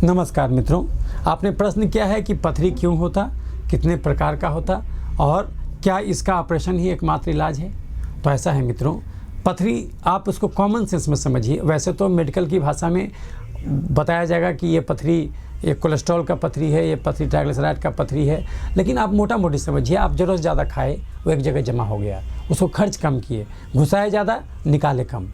नमस्कार मित्रों, आपने प्रश्न किया है कि पथरी क्यों होता, कितने प्रकार का होता और क्या इसका ऑपरेशन ही एकमात्र इलाज है। तो ऐसा है मित्रों, पथरी आप उसको कॉमन सेंस में समझिए। वैसे तो मेडिकल की भाषा में बताया जाएगा कि ये पथरी ये कोलेस्ट्रॉल का पथरी है, ये पथरी ट्राइग्लिसराइड का पथरी है, लेकिन आप मोटा मोटी समझिए। आप ज़रूरत ज़्यादा खाए, वो एक जगह जमा हो गया, उसको खर्च कम किए, घुसाए ज़्यादा निकाले कम,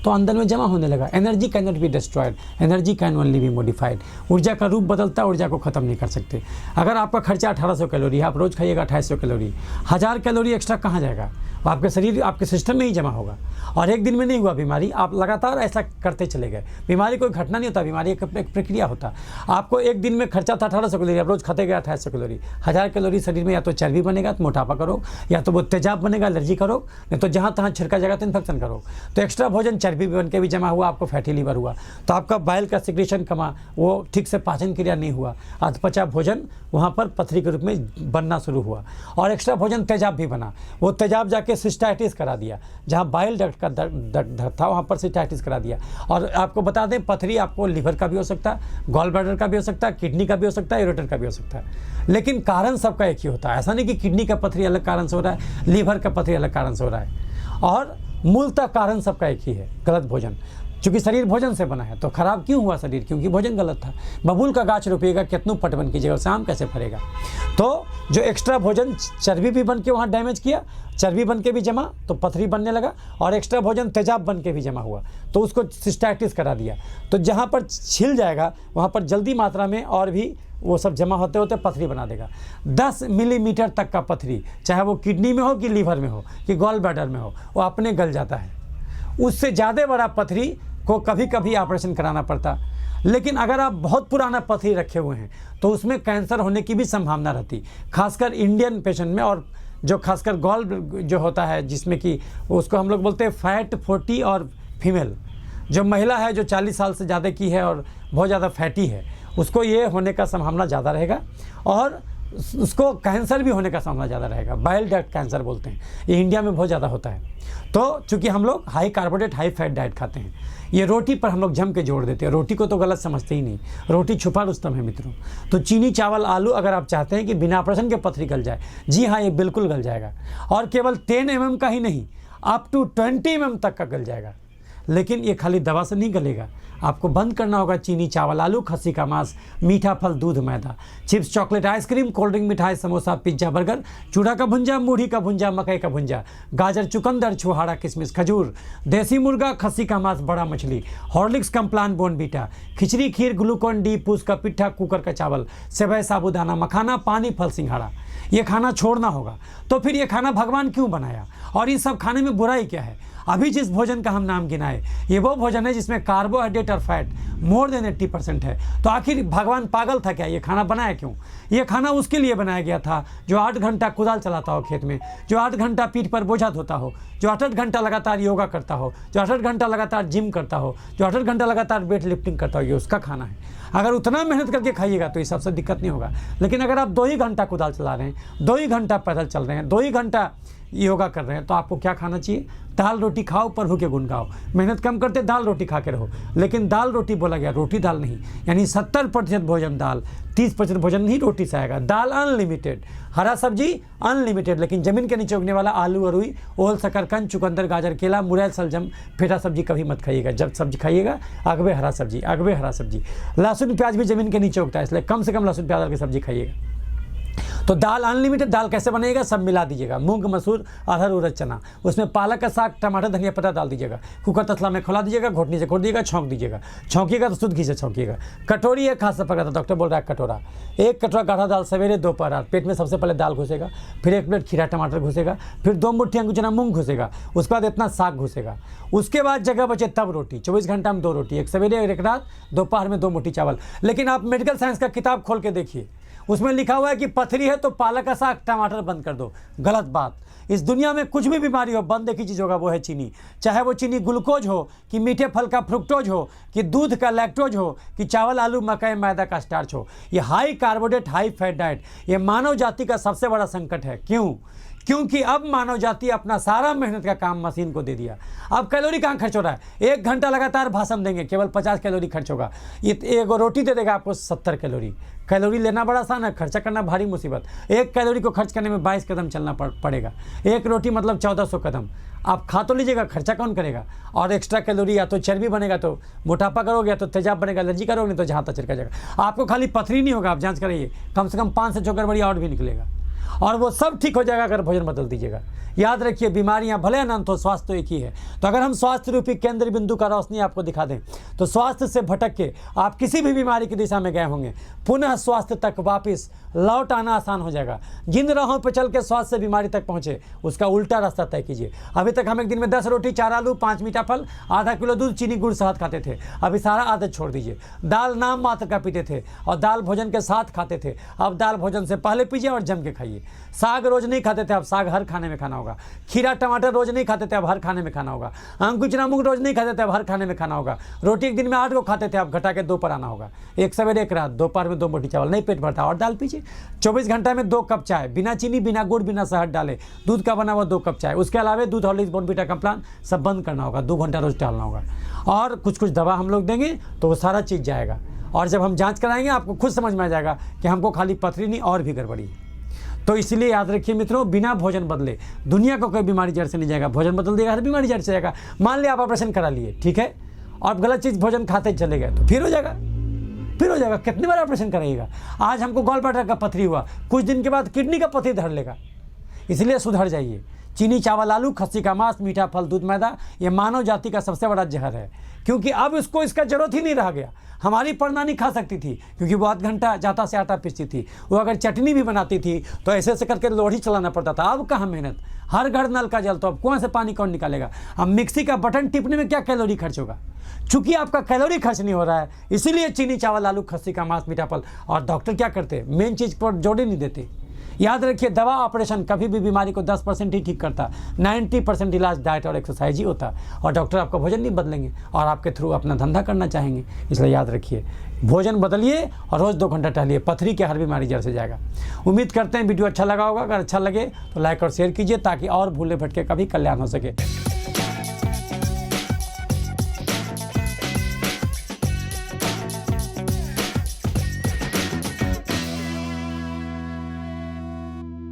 तो अंदर में जमा होने लगा। Energy can not be destroyed, energy can only be modified. ऊर्जा का रूप बदलता है, ऊर्जा को ख़त्म नहीं कर सकते। अगर आपका खर्चा 1800 कैलोरी है, आप रोज़ खाइएगा 2800 कैलोरी, 1000 कैलोरी एक्स्ट्रा कहाँ जाएगा? वो आपके शरीर, आपके सिस्टम में ही जमा होगा। और एक दिन में नहीं हुआ बीमारी, आप लगातार ऐसा करते चले गए। बीमारी कोई घटना नहीं होता, बीमारी एक प्रक्रिया होता। आपको एक दिन में खर्चा था 1800 कैलोरी, आप रोज़ खाते गए 2800 कैलोरी। 1000 कैलोरी शरीर में या तो चर्बी बनेगा तो मोटापा करो, या तो वो तेजाब बनेगा एलर्जी करो, नहीं तो जहाँ तहाँ छिड़का जाएगा तो इन्फेक्शन करो। तो एक्स्ट्रा भोजन चर्बी बन के भी जमा हुआ, आपको फैटी लीवर हुआ, तो आपका बाइल का सिक्रेशन कमा, वो ठीक से पाचन क्रिया नहीं हुआ, अधपचा भोजन वहाँ पर पथरी के रूप में बनना शुरू हुआ। और एक्स्ट्रा भोजन तेजाब भी बना, वो तेजाब जाके सिस्टाइटिस करा दिया, जहाँ बाइल डक्ट का दर्द था वहाँ पर सिस्टाइटिस करा दिया। और आपको बता दें, पथरी आपको लीवर का भी हो सकता है, गॉल ब्लैडर का भी हो सकता है, किडनी का भी हो सकता है, यूरेटर का भी हो सकता है, लेकिन कारण सबका एक ही होता है। ऐसा नहीं कि किडनी का पथरी अलग कारण से हो रहा है, लीवर का पथरी अलग कारण से हो रहा है, और मूलतः कारण सबका एक ही है, गलत भोजन। चूँकि शरीर भोजन से बना है, तो खराब क्यों हुआ शरीर? क्योंकि भोजन गलत था। बबूल का गाछ रोपिएगा, कितनों पटवन कीजिएगा, शाम कैसे फरेगा? तो जो एक्स्ट्रा भोजन चर्बी भी बन के वहाँ डैमेज किया, चर्बी बन के भी जमा तो पथरी बनने लगा, और एक्स्ट्रा भोजन तेजाब बन के भी जमा हुआ तो उसको सिस्टाइटिस करा दिया। तो जहाँ पर छिल जाएगा वहाँ पर जल्दी मात्रा में और भी वो सब जमा होते होते पथरी बना देगा। 10 मिलीमीटर तक का पथरी, चाहे वो किडनी में हो कि लीवर में हो कि गॉल ब्लैडर में हो, वो अपने गल जाता है। उससे ज़्यादा बड़ा पथरी को कभी कभी ऑपरेशन कराना पड़ता। लेकिन अगर आप बहुत पुराना पथरी रखे हुए हैं तो उसमें कैंसर होने की भी संभावना रहती, खासकर इंडियन पेशेंट में। और जो खासकर गॉल जो होता है, जिसमें कि उसको हम लोग बोलते हैं फैट 40, और फीमेल जो महिला है जो 40 साल से ज़्यादा की है और बहुत ज़्यादा फैटी है, उसको ये होने का संभावना ज़्यादा रहेगा, और उसको कैंसर भी होने का संभावना ज़्यादा रहेगा। बाइल डक्ट कैंसर बोलते हैं, ये इंडिया में बहुत ज़्यादा होता है। तो चूँकि हम लोग high carbohydrate high fat diet खाते हैं, ये रोटी पर हम लोग जम के जोड़ देते हैं। रोटी को तो गलत समझते ही नहीं, रोटी छुपा रुस्तम है मित्रों। तो चीनी चावल आलू अगर आप चाहते हैं कि बिना ऑपरेशन के पथरी गल जाए, जी हाँ, ये बिल्कुल गल जाएगा। और केवल 10 mm का ही नहीं, अप टू 20 mm तक का गल जाएगा। लेकिन ये खाली दवा से नहीं गलेगा, आपको बंद करना होगा चीनी चावल आलू, खस्सी का मांस, मीठा फल, दूध, मैदा, chips, chocolate, ice cream, cold drink, मिठाई, समोसा, पिज्जा, बर्गर, चूड़ा का भुंजा, मूढ़ी का भुंजा, मकई का भुंजा, गाजर, चुकंदर, छुहारा, किशमिश, खजूर, देसी मुर्गा, खस्सी का मांस, बड़ा मछली, हॉर्लिक्स, कम्प्लान, बोर्नवीटा, खिचड़ी, खीर, ग्लूकोन डी, पूस का पिट्ठा, कुकर का चावल, सेवई, साबूदाना, मखाना, पानी, फल, सिंघाड़ा, ये खाना छोड़ना होगा। तो फिर ये खाना भगवान क्यों बनाया, और इस सब खाने में बुराई क्या है? अभी जिस भोजन का हम नाम गिनाए, ये वो भोजन है जिसमें कार्बोहाइड्रेट और फैट मोर देन 80% है। तो आखिर भगवान पागल था क्या? ये खाना बनाया क्यों? ये खाना उसके लिए बनाया गया था जो 8 घंटा कुदाल चलाता हो खेत में, जो 8 घंटा पीठ पर बोझा धोता हो, जो 8 घंटा लगातार योगा करता हो, जो 8 घंटा लगातार जिम करता हो, जो 8 घंटा लगातार वेट लिफ्टिंग करता हो, ये उसका खाना है। अगर उतना मेहनत करके खाइएगा तो ये सबसे दिक्कत नहीं होगा। लेकिन अगर आप 2 ही घंटा कुदाल चला रहे हैं, 2 ही घंटा पैदल चल रहे हैं, 2 ही घंटा योगा कर रहे हैं, तो आपको क्या खाना चाहिए? दाल रोटी खाओ, प्रभु के गुण गाओ। मेहनत कम करते दाल रोटी खा के रहो। लेकिन दाल रोटी बोला गया, रोटी दाल नहीं। यानी 70% भोजन दाल, 30% भोजन नहीं रोटी से आएगा। दाल अनलिमिटेड, हरा सब्जी अनलिमिटेड, लेकिन जमीन के नीचे उगने वाला आलू, अरुई, ओल, शकरकंद, चुकंदर, गाजर, केला, मुरैल, सलजम, फेटा सब्जी कभी मत खाइएगा। जब सब्जी खाइएगा अगवे हरा सब्जी, अगवे हरा सब्जी। लहसुन प्याज भी जमीन के नीचे उगता है, इसलिए कम से कम लहसुन प्याज की सब्जी खाइएगा। तो दाल अनलिमिटेड। दाल कैसे बनेगा? सब मिला दीजिएगा, मूंग, मसूर, अरहर, उड़द, चना, उसमें पालक का साग, टमाटर, धनिया पत्ता डाल दीजिएगा, कुकर तसला में खुला दीजिएगा, घोटनी से घोट दीजिएगा, छौंक दीजिएगा। छौंकिएगा तो शुद्ध घी से छौंकिएगा। कटोरी एक हाथ से पकड़ा था, डॉक्टर बोल रहा है कटोरा, 1 कटोरा गाढ़ा दाल सवेरे, दोपहर, रात। पेट में सबसे पहले दाल घुसेगा, फिर 1 प्लेट खीरा टमाटर घुसेगा, फिर 2 मुट्ठी अंगुचना मूंग घुसेगा, उसके बाद इतना साग घुसेगा। उसके बाद जगह बचे तब रोटी, 24 घंटा में 2 रोटी, एक सवेरे, एक रात, दोपहर में 2 मुट्ठी चावल। लेकिन आप मेडिकल साइंस का किताब खोल के देखिए, उसमें लिखा हुआ है कि पथरी है तो पालक का साग, टमाटर बंद कर दो। गलत बात। इस दुनिया में कुछ भी बीमारी हो, बंद एक ही चीज़ होगा, वो है चीनी। चाहे वो चीनी ग्लूकोज हो, कि मीठे फल का फ्रुक्टोज हो, कि दूध का लैक्टोज हो, कि चावल, आलू, मकई, मैदा का स्टार्च हो। ये high carbohydrate high fat diet, ये मानव जाति का सबसे बड़ा संकट है। क्यों? क्योंकि अब मानव जाति अपना सारा मेहनत का काम मशीन को दे दिया। अब कैलोरी कहाँ खर्च हो रहा है? 1 घंटा लगातार भाषण देंगे, केवल 50 कैलोरी खर्च होगा। ये एक रोटी दे देगा आपको 70 कैलोरी। कैलोरी लेना बड़ा आसान है, खर्चा करना भारी मुसीबत। 1 कैलोरी को खर्च करने में 22 कदम चलना पड़ेगा। 1 रोटी मतलब 1400 कदम। आप खा तो लीजिएगा, खर्चा कौन करेगा? और एक्स्ट्रा कैलोरी या तो चर्बी बनेगा तो मोटापा करोगे, या तो तेजाब बनेगा, एलर्जी करोगे, तो जहाँ तक चढ़ जाएगा। आपको खाली पथरी नहीं होगा, आप जांच कराइए, कम से कम 5 से 6 गड़बड़ी और भी निकलेगा। और वो सब ठीक हो जाएगा अगर भोजन बदल दीजिएगा। याद रखिए, बीमारियां भले अनंत हो, स्वास्थ्य तो एक ही है। तो अगर हम स्वास्थ्य रूपी केंद्र बिंदु का रोशनी आपको दिखा दें, तो स्वास्थ्य से भटक के आप किसी भी बीमारी की दिशा में गए होंगे, पुनः स्वास्थ्य तक वापस लौट आना आसान हो जाएगा। जिन राहों पर चल के स्वास्थ्य से बीमारी तक पहुंचे, उसका उल्टा रास्ता तय कीजिए। अभी तक हम एक दिन में 10 रोटी, 4 आलू, 5 मीठा फल, आधा किलो दूध, चीनी, गुड़, शहद खाते थे। अभी सारा आदत छोड़ दीजिए। दाल नाम मात्र का पीते थे और दाल भोजन के साथ खाते थे। अब दाल भोजन से पहले पीजिए और जम के खाइए। साग रोज नहीं खाते थे, अब साग हर खाने में खाना होगा। खीरा टमाटर रोज नहीं खाते थे, अब हर खाने में खाना होगा। अंकुर चना मूंग रोज नहीं खाते थे, अब हर खाने में खाना होगा। रोटी एक दिन में 8 को खाते थे, अब घटा के 2 पर आना होगा। एक सवेरे एक रात, दोपहर में 2 मोटी चावल, नहीं पेट भरता। और दाल पीजिए। 24 घंटा में 2 कप चाय, बिना चीनी, बिना गुड़, बिना शहद डाले, दूध का बना हुआ 2 कप चाय। उसके अलावा दूध, हॉर्लिक्स, बॉर्नवीटा, कॉम्प्लान सब बंद करना होगा। 2 घंटा रोज टहलना होगा। और कुछ दवा हम लोग देंगे तो वो सारा चीज़ जाएगा। और जब हम जांच कराएंगे, आपको खुद समझ में आ जाएगा कि हमको खाली पथरी नहीं और भी गड़बड़ी है। तो इसलिए याद रखिए मित्रों, बिना भोजन बदले दुनिया को कोई बीमारी जड़ से नहीं जाएगा। भोजन बदल देगा, हर बीमारी जड़ से जाएगा। मान लिया आप ऑपरेशन करा लिए, ठीक है, और गलत चीज़ भोजन खाते चले गए, तो फिर हो जाएगा, फिर हो जाएगा। कितनी बार ऑपरेशन कराइएगा? आज हमको गॉल ब्लैडर का पथरी हुआ, कुछ दिन के बाद किडनी का पथरी धर लेगा। इसलिए सुधर जाइए। चीनी, चावल, आलू, खस्सी का मांस, मीठा फल, दूध, मैदा, ये मानव जाति का सबसे बड़ा जहर है। क्योंकि अब इसको इसका जरूरत ही नहीं रह गया। हमारी परनानी खा सकती थी, क्योंकि वो 8 घंटा जाता से आटा पीसती थी। वो अगर चटनी भी बनाती थी तो ऐसे ऐसे करके लोढ़ी चलाना पड़ता था। अब कहाँ मेहनत, हर घर नल का जल, तो अब कुआं से पानी कौन निकालेगा? अब मिक्सी का बटन टिपने में क्या कैलोरी खर्च होगा? चूंकि आपका कैलोरी खर्च नहीं हो रहा है, इसीलिए चीनी, चावल, आलू, खस्सी का मांस, मीठा फल। और डॉक्टर क्या करते? मेन चीज़ पर जोड़ ही नहीं देते। याद रखिए, दवा, ऑपरेशन कभी भी बीमारी को 10% ही ठीक करता। 90% इलाज डाइट और एक्सरसाइज ही होता। और डॉक्टर आपका भोजन नहीं बदलेंगे और आपके थ्रू अपना धंधा करना चाहेंगे। इसलिए याद रखिए, भोजन बदलिए और रोज़ 2 घंटा टहलिए। पथरी की हर बीमारी जड़ से जाएगा। उम्मीद करते हैं वीडियो अच्छा लगा होगा। अगर अच्छा लगे तो लाइक और शेयर कीजिए, ताकि और भूले भटके कभी कल्याण हो सके।